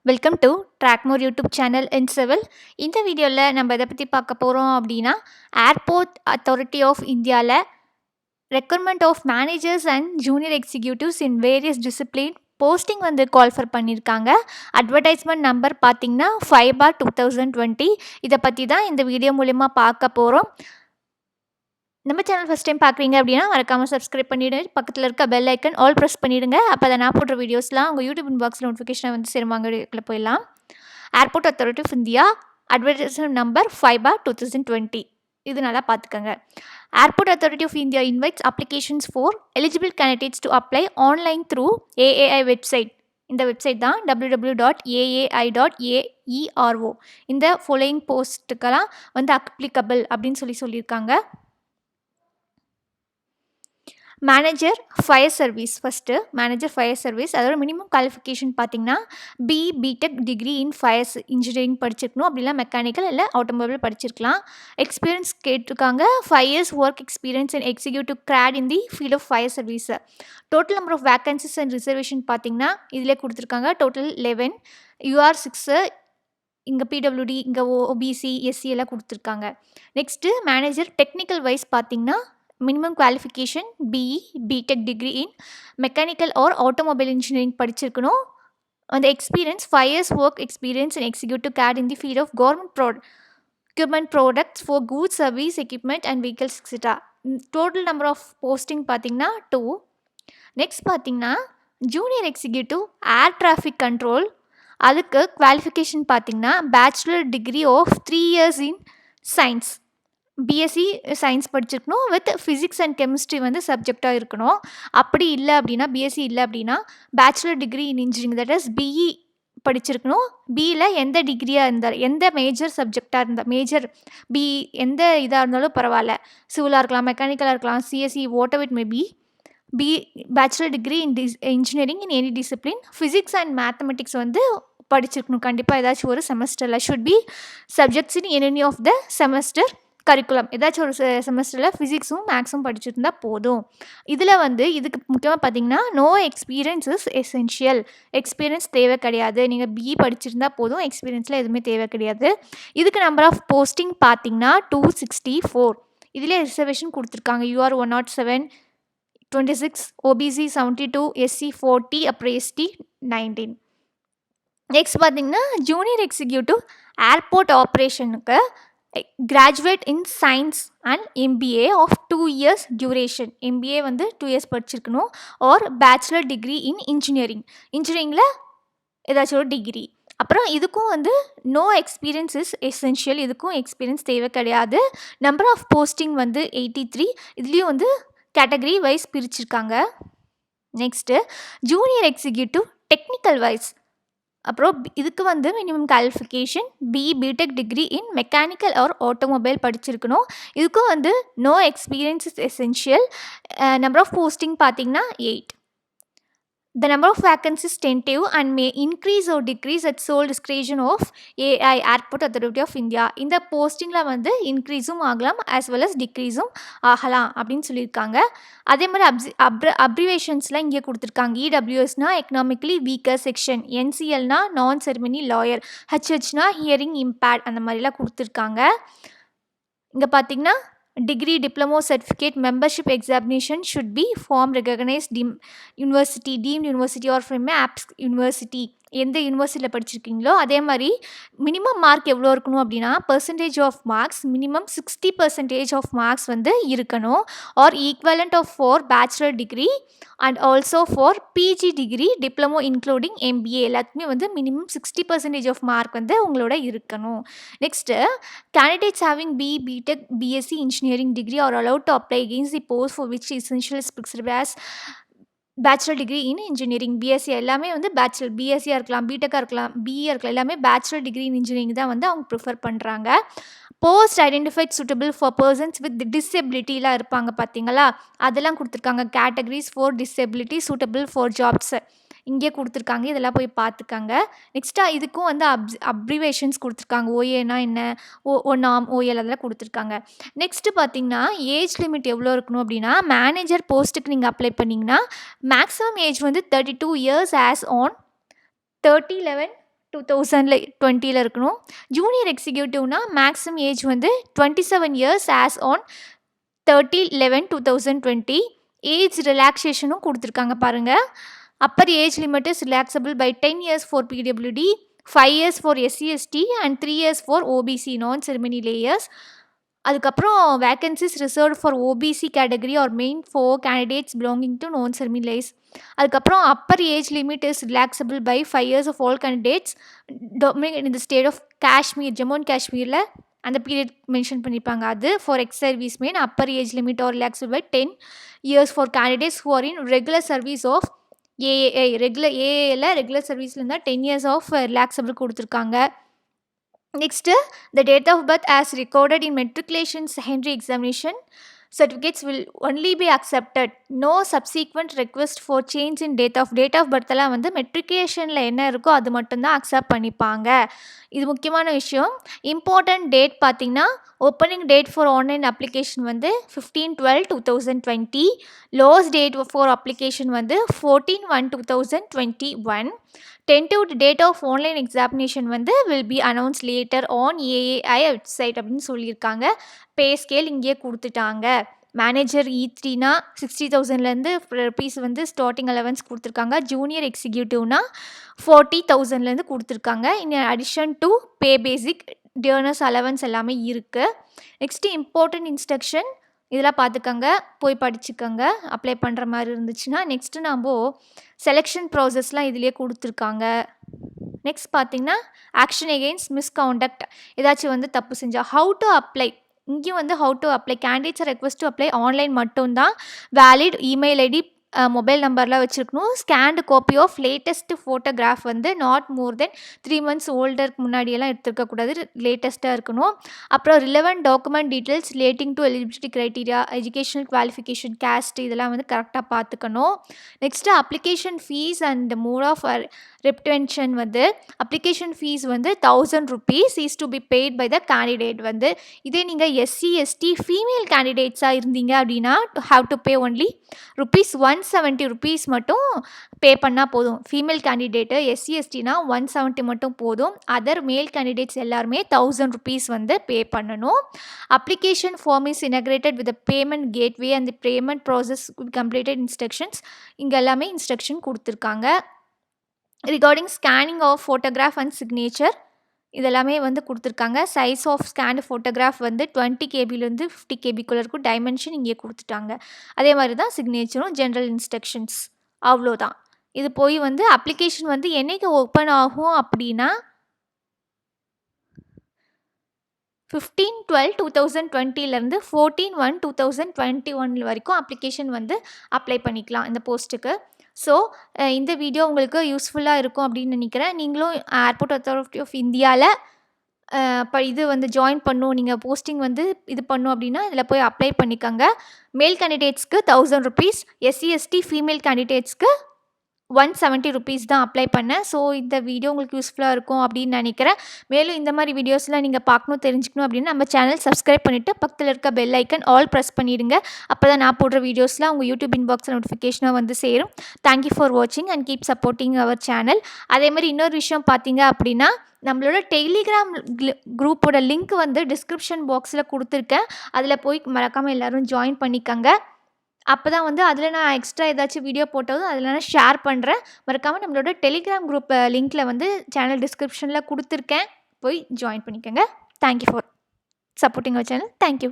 Welcome to trackmore YouTube channel in civil. இந்த வீடியோவில் நம்ம எதை பற்றி பார்க்க போகிறோம் அப்படின்னா, ஏர்போர்ட் அத்தாரிட்டி ஆஃப் இந்தியாவில் recruitment of managers and junior executives in various discipline posting வந்து கால்ஃபர் பண்ணியிருக்காங்க. அட்வர்டைஸ்மெண்ட் நம்பர் பார்த்தீங்கன்னா 5/2020. இதை பற்றி தான் இந்த வீடியோ மூலிமா பார்க்க போகிறோம். நம்ம சேனல் ஃபஸ்ட் டைம் பார்க்குறீங்க அப்படின்னா மறக்காமல் சப்ஸ்கிரைப் பண்ணிவிடு, பக்கத்தில் இருக்க பெல் ஐக்கன் ஆல் ப்ரெஸ் பண்ணிவிடுங்க. அப்போ தான் நான் போடுற வீடியோஸ்லாம் உங்கள் யூடியூப் இன்பாக்ஸ் நோட்டிஃபிகேஷனை வந்து சேருவாங்க போயிடலாம். Airport authority of India advertisement number 5/2020. இது நல்லா பார்த்துக்கோங்க. Airport authority of India invites applications for eligible candidates to apply online through AAI website. இந்த வெப்சைட் தான் www.aai.aero. இந்த ஃபாலோயிங் போஸ்ட்டுக்கெல்லாம் வந்து அப்ளிகபிள் அப்படின்னு சொல்லியிருக்காங்க. Manager fire service. First manager fire service, அதோட மினிமம் குவாலிஃபிகேஷன் பார்த்தீங்கன்னா BTech degree in fires engineering படிச்சிருக்கணும், அப்படிலாம் மெக்கானிக்கல் இல்லை ஆட்டோமொபைல் படிச்சிருக்கலாம். எக்ஸ்பீரியன்ஸ் கேட்டிருக்காங்க. 5 years work experience and executive grade in the field of fire service. Total number of vacancies and reservation பார்த்தீங்கன்னா இதிலே கொடுத்துருக்காங்க. Total 11, you are 6, இங்கே பிடபிள்யூடி, இங்கே ஓபிசி, எஸ்சி எல்லாம் கொடுத்துருக்காங்க. நெக்ஸ்ட்டு மேனேஜர் டெக்னிக்கல் வைஸ் பார்த்தீங்கன்னா minimum qualification BE BTech degree in mechanical or automobile engineering படிச்சிருக்கணும். அந்த experience 5 years work experience and executive grade in the field of government procurement products for goods service equipment and vehicles etcetera. Total number of posting பார்த்தீங்கன்னா 2. Next பார்த்தீங்கன்னா junior executive air traffic control. அதுக்கு qualification பார்த்தீங்கன்னா bachelor degree of 3 years in science, BSc science படிச்சிருக்கணும் with physics and chemistry வந்து சப்ஜெக்டாக இருக்கணும். அப்படி இல்லை அப்படின்னா பிஎஸ்சி இல்லை அப்படின்னா bachelor degree in engineering, that is BE படிச்சிருக்கணும். பியில் எந்த டிகிரியாக இருந்தால், எந்த மேஜர் சப்ஜெக்டாக இருந்தால், மேஜர் பிஇ எந்த இதாக இருந்தாலும் பரவாயில்ல, சிவிலாக இருக்கலாம், மெக்கானிக்கலாக இருக்கலாம், CSC whatever it may be. Bachelor degree in engineering in any discipline, physics and mathematics வந்து படிச்சிருக்கணும் கண்டிப்பாக ஏதாச்சும் ஒரு செமஸ்டரில். Should be subjects in any of the semester curriculum. ஏதாச்சும் ஒரு செமஸ்டரில் ஃபிசிக்ஸும் மேக்ஸும் படிச்சுருந்தா போதும். இதில் வந்து இதுக்கு முக்கியமாக பார்த்தீங்கன்னா no experience is essential. Experience தேவை கிடையாது. நீங்கள் பிஇ படிச்சிருந்தா போதும், எக்ஸ்பீரியன்ஸில் எதுவுமே தேவை கிடையாது. இதுக்கு நம்பர் ஆஃப் போஸ்டிங் பார்த்தீங்கன்னா 264. இதிலே ரிசர்வேஷன் கொடுத்துருக்காங்க. யூஆர் 107, 26, ஓபிசி 72, எஸ்சி 40, அப்புறம் எஸ்டி 19. நெக்ஸ்ட் பார்த்தீங்கன்னா ஜூனியர் எக்ஸிக்யூட்டிவ் ஏர்போர்ட் ஆப்ரேஷனுக்கு graduate in science and MBA of 2 years duration. MBA வந்து 2 years படிச்சிருக்கணும். ஆர் பேச்சுலர் டிகிரி இன் இன்ஜினியரிங்கில் ஏதாச்சும் ஒரு டிகிரி. அப்புறம் இதுக்கும் வந்து நோ எக்ஸ்பீரியன்ஸ் இஸ் எசென்ஷியல். இதுக்கும் எக்ஸ்பீரியன்ஸ் தேவை கிடையாது. நம்பர் ஆஃப் போஸ்டிங் வந்து 83. இதுலேயும் வந்து கேட்டகரி வைஸ் பிரிச்சிருக்காங்க. Next junior executive technical wise. அப்புறம் இதுக்கு வந்து minimum qualification BE BTech degree in mechanical or automobile படிச்சிருக்கணும். இதுக்கும் வந்து no experience is essential. Number of posting பார்த்தீங்கன்னா 8. The number of vacancies tentative and may increase or decrease at sole discretion of AI Airport Authority of India. இந்த போஸ்டிங்கில் வந்து இன்க்ரீஸும் ஆகலாம் as well as டிக்ரீஸும் ஆகலாம் அப்படின்னு சொல்லியிருக்காங்க. அதே மாதிரி அப்ரிவேஷன்ஸ்லாம் இங்கே கொடுத்துருக்காங்க. இடபிள்யூஎஸ்னா எக்கனாமிக்கலி வீக்கர் செக்ஷன், என்சிஎல்னா நான் செரிமனி லாயர், ஹெச்ஹெச்னா ஹியரிங் இம்பேர்ட், அந்த மாதிரிலாம் கொடுத்துருக்காங்க. இங்கே பார்த்தீங்கன்னா degree diploma certificate membership examination should be from recognised university, deemed university or from ஆப்ஸ் யூனிவர்சிட்டி. எந்த யூனிவர்சிட்டியில் படிச்சிருக்கீங்களோ அதே மாதிரி மினிமம் மார்க் எவ்வளோ இருக்கணும் அப்படின்னா percentage of marks minimum 60% of marks வந்து இருக்கணும். Or equivalent of for bachelor degree and also for PG degree diploma including MBA எல்லாத்துக்குமே வந்து மினிமம் 60% ஆஃப் மார்க் வந்து உங்களோட இருக்கணும். Next candidates having BE, BTech, BSc engineering degree are allowed to apply against the post for which essential is prescribed as bachelor degree in engineering. BSc எல்லாமே வந்து bachelor, பிஎஸ்சியாக இருக்கலாம், பிடெக்காக இருக்கலாம், பிஇயாக இருக்கலாம், எல்லாமே பேச்சுலர் டிகிரி இன் இன்ஜினியரிங் தான் வந்து அவங்க prefer பண்ணுறாங்க. Post identified suitable for persons with டிசபிலிட்டிலாம் இருப்பாங்க பார்த்தீங்களா, அதெல்லாம் கொடுத்துருக்காங்க. Categories for disability suitable for jobs இங்கே கொடுத்துருக்காங்க. இதெல்லாம் போய் பார்த்துக்காங்க. நெக்ஸ்ட்டாக இதுக்கும் வந்து அப்ரிவேஷன்ஸ் கொடுத்துருக்காங்க. ஓஏனா என்ன, ஒன்னாம், ஓஎல் அதெல்லாம் கொடுத்துருக்காங்க. நெக்ஸ்ட்டு பார்த்தீங்கன்னா ஏஜ் லிமிட் எவ்வளோ இருக்கணும் அப்படின்னா மேனேஜர் போஸ்ட்டுக்கு நீங்கள் அப்ளை பண்ணிங்கன்னா மேக்ஸிமம் ஏஜ் வந்து 32 years ஆஸ் ஆன் 30/11 2020ல இருக்கணும். ஜூனியர் எக்ஸிக்யூட்டிவ்னா மேக்ஸிமம் ஏஜ் வந்து 27 இயர்ஸ் ஆஸ் ஆன் 30/11/2020. ஏஜ் ரிலாக்ஸேஷனும் கொடுத்துருக்காங்க பாருங்கள். Upper age limit is relaxable by 10 years for PWD, 5 years for SC/ST and 3 years for OBC non creamy layers. அதுக்கப்புறம் vacancies reserved for OBC category are main for candidates belonging to non creamy layers. அதுக்கப்புறம் upper age limit is relaxable by 5 years of all candidates இந்த state of Kashmir, Jammu and காஷ்மீரில் அந்த period mention பண்ணியிருப்பாங்க. அது for ex service man upper age limit are relaxable by 10 years for candidates who are in regular service of AAI. Regular சர்வீஸில் இருந்தால் 10 years of relaxable கொடுத்துருக்காங்க. Next, the date of birth as recorded in matriculation secondary examination certificates will only be accepted. No subsequent request for change in date of birth எல்லாம் வந்து மெட்ரிகுலேஷனில் என்ன இருக்கோ அது மட்டும்தான் accept பண்ணிப்பாங்க. இது முக்கியமான விஷயம். இம்பார்ட்டன்ட் டேட் பார்த்திங்கன்னா opening date for online application வந்து 15/12/2020. லாஸ்ட் டேட் ஃபார் அப்ளிகேஷன் வந்து 14/1/2021. Tentative date of online examination வந்து will be announced later on AAI website அப்படின்னு சொல்லியிருக்காங்க. பே ஸ்கேல் இங்கே கொடுத்துட்டாங்க. மேனேஜர் E3னா 60,000லேருந்து ருபீஸ் வந்து ஸ்டார்டிங் அலவன்ஸ் கொடுத்துருக்காங்க. ஜூனியர் எக்ஸிக்யூட்டிவ்னா 40,000லேருந்து கொடுத்துருக்காங்க. In addition to pay basic dearness allowance எல்லாமே இருக்குது. நெக்ஸ்ட்டு இம்பார்ட்டன்ட் இன்ஸ்ட்ரக்ஷன் இதெல்லாம் பார்த்துக்கோங்க, போய் படிச்சுக்கோங்க அப்ளை பண்ணுற மாதிரி இருந்துச்சுன்னா. நெக்ஸ்ட்டு நம்ம செலெக்ஷன் ப்ராசஸ்லாம் இதிலே கொடுத்துருக்காங்க. நெக்ஸ்ட் பார்த்திங்கன்னா ஆக்ஷன் எகெயின்ஸ்ட் மிஸ்காண்டக்ட், ஏதாச்சும் வந்து தப்பு செஞ்சால் ஹவு டு அப்ளை. இங்கேயும் வந்து how to apply, candidates request to apply online மட்டும்தான். வேலிட் இமெயில் ஐடி மொபைல் நம்பர்லாம் வச்சுருக்கணும். Scanned copy of latest photograph வந்து நாட் மோர் தென் 3 months ஓல்டருக்கு முன்னாடியெல்லாம் எடுத்துருக்கக்கூடாது, லேட்டஸ்ட்டாக இருக்கணும். அப்புறம் relevant document details relating to eligibility criteria, educational qualification, caste இதெல்லாம் வந்து கரெக்டாக பார்த்துக்கணும். Next application fees and mode of ரெப்டென்ஷன் வந்து அப்ளிகேஷன் ஃபீஸ் வந்து 1000 rupees is to be paid by the candidate. வந்து இதே நீங்கள் SC/ST ஃபீமேல் கேண்டிடேட்ஸாக இருந்தீங்க அப்படின்னா ஹாவ் டு பே ஒன்லி ₹170 மட்டும் பே பண்ணால் போதும். ஃபீமேல் கேண்டிடேட்டு SC/STனா 170 மட்டும் போதும். அதர் மேல் கேண்டிடேட்ஸ் எல்லாருமே 1000 rupees வந்து பே பண்ணணும். Application form is integrated with payment gateway and payment process completed instructions. இங்கே எல்லாமே இன்ஸ்ட்ரக்ஷன் கொடுத்துருக்காங்க. Regarding scanning of photograph and signature இதெல்லாமே வந்து கொடுத்துருக்காங்க. சைஸ் ஆஃப் ஸ்கேன்டு ஃபோட்டோகிராஃப் வந்து 20 kbலேருந்து 50 kbக்குள்ளே இருக்கும். டைமென்ஷன் இங்கே கொடுத்துட்டாங்க. அதே மாதிரி தான் சிக்னேச்சரும் ஜென்ரல் இன்ஸ்ட்ரக்ஷன்ஸ் அவ்வளோதான். இது போய் வந்து அப்ளிகேஷன் வந்து என்றைக்கு ஓப்பன் ஆகும் அப்படின்னா 15/12/2020லேருந்து 14/1/2021 வரைக்கும் அப்ளிகேஷன் வந்து அப்ளை பண்ணிக்கலாம் இந்த போஸ்ட்டுக்கு. ஸோ இந்த வீடியோ உங்களுக்கு யூஸ்ஃபுல்லாக இருக்கும் அப்படின்னு நினைக்கிறேன். நீங்களும் ஏர்போர்ட் அத்தாரிட்டி ஆஃப் இந்தியாவில் இப்போ இது வந்து ஜாயின் பண்ணணும், நீங்கள் போஸ்டிங் வந்து இது பண்ணும் அப்படின்னா இதில் போய் அப்ளை பண்ணிக்கோங்க. மேல் கேண்டிடேட்ஸ்க்கு 1000 rupees, SC/ST ஃபீமேல் கேண்டிடேட்ஸ்க்கு 170 rupees தான் அப்ளை பண்ணேன். ஸோ இந்த வீடியோ உங்களுக்கு யூஸ்ஃபுல்லாக இருக்கும் அப்படின்னு நினைக்கிறேன். மேலும் இந்த மாதிரி வீடியோஸ்லாம் நீங்கள் பார்க்கணும், தெரிஞ்சுக்கணும் அப்படின்னு நம்ம சேனல் சப்ஸ்கிரைப் பண்ணிவிட்டு பக்கத்தில் இருக்க பெல் ஐக்கன் ஆல் ப்ரெஸ் பண்ணிடுங்க. அப்போ தான் நான் போடுற வீடியோஸ்லாம் உங்கள் யூடியூப் இன்பாக்ஸ் நோட்டிஃபிகேஷனாக வந்து சேரும். தேங்க்யூ ஃபார் வாட்சிங் and keep supporting our channel. அதேமாதிரி இன்னொரு விஷயம் பார்த்தீங்க அப்படின்னா நம்மளோட டெலிகிராம் குரூப்போட லிங்க் வந்து டிஸ்கிரிப்ஷன் பாக்ஸில் கொடுத்துருக்கேன். அதில் போய் மறக்காமல் எல்லோரும் ஜாயின் பண்ணிக்கோங்க. அப்போ தான் வந்து அதில் நான் எக்ஸ்ட்ரா ஏதாச்சும் வீடியோ போட்டதும் அதில் நான் ஷேர் பண்ணுறேன். மறக்காமல் நம்மளோட டெலிகிராம் குரூப் லிங்க்கில் வந்து சேனல் டிஸ்கிரிப்ஷனில் கொடுத்துருக்கேன், போய் ஜாயின் பண்ணிக்கோங்க. Thank you for supporting our channel. Thank you.